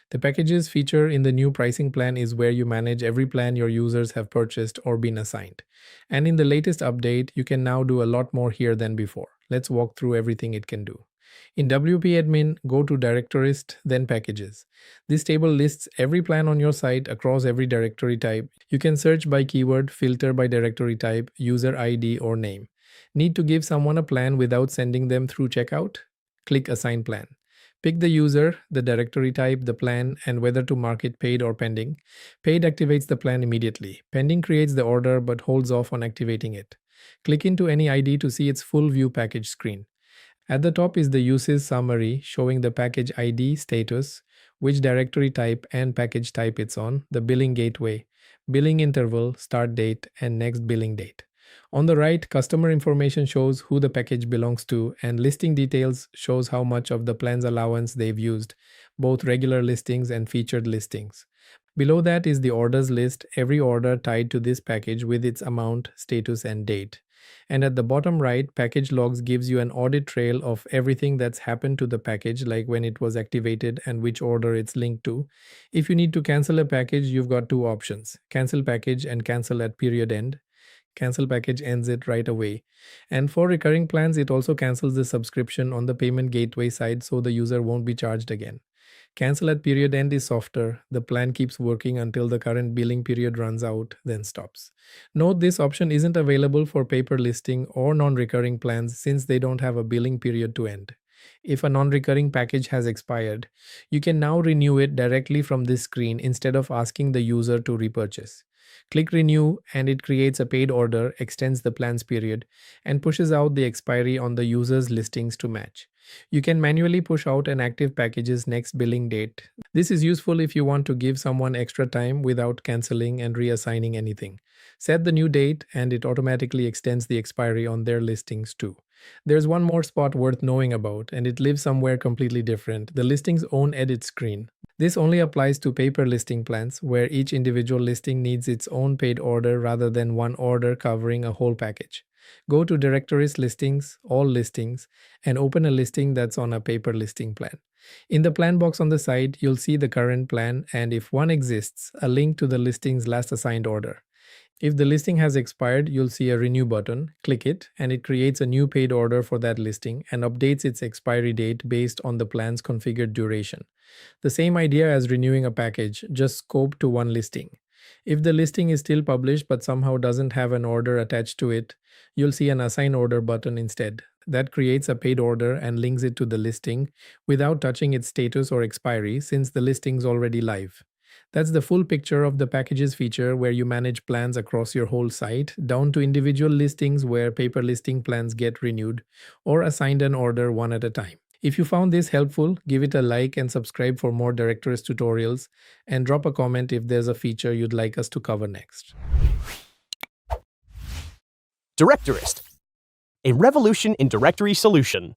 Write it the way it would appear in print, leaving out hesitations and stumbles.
The packages feature in the new pricing plan is where you manage every plan your users have purchased or been assigned. And in the latest update, you can now do a lot more here than before. Let's walk through everything it can do. In wpAdmin, go to Directorist, then Packages. This table lists every plan on your site across every directory type. You can search by keyword, filter by directory type, user ID, or name. Need to give someone a plan without sending them through checkout? Click Assign Plan. Pick the user, the directory type, the plan, and whether to mark it paid or pending. Paid activates the plan immediately. Pending creates the order but holds off on activating it. Click into any ID to see its full view package screen. At the top is the usage summary showing the package ID, status, which directory type and package type it's on, the billing gateway, billing interval, start date, and next billing date. On the right, customer information shows who the package belongs to, and listing details shows how much of the plan's allowance they've used, both regular listings and featured listings. Below that is the orders list, every order tied to this package with its amount, status, and date. And at the bottom right, package logs gives you an audit trail of everything that's happened to the package, like when it was activated and which order it's linked to. If you need to cancel a package, you've got two options: cancel package and cancel at period end. Cancel package ends it right away. And for recurring plans, it also cancels the subscription on the payment gateway side so the user won't be charged again. Cancel at period end is softer. The plan keeps working until the current billing period runs out, then stops. Note this option isn't available for paper listing or non-recurring plans since they don't have a billing period to end. If a non-recurring package has expired, you can now renew it directly from this screen instead of asking the user to repurchase. Click Renew and it creates a paid order, extends the plan's period, and pushes out the expiry on the user's listings to match. You can manually push out an active package's next billing date. This is useful if you want to give someone extra time without canceling and reassigning anything. Set the new date and it automatically extends the expiry on their listings too. There's one more spot worth knowing about, and it lives somewhere completely different: the listing's own edit screen. This only applies to paper listing plans, where each individual listing needs its own paid order rather than one order covering a whole package. Go to Directorist Listings, All Listings, and open a listing that's on a paper listing plan. In the plan box on the side, you'll see the current plan and, if one exists, a link to the listing's last assigned order. If the listing has expired, you'll see a Renew button. Click it, and it creates a new paid order for that listing and updates its expiry date based on the plan's configured duration. The same idea as renewing a package, just scoped to one listing. If the listing is still published but somehow doesn't have an order attached to it, you'll see an Assign Order button instead. That creates a paid order and links it to the listing without touching its status or expiry since the listing's already live. That's the full picture of the packages feature, where you manage plans across your whole site, down to individual listings where paper listing plans get renewed or assigned an order one at a time. If you found this helpful, give it a like and subscribe for more Directorist tutorials, and drop a comment if there's a feature you'd like us to cover next. Directorist, a revolution in directory solution.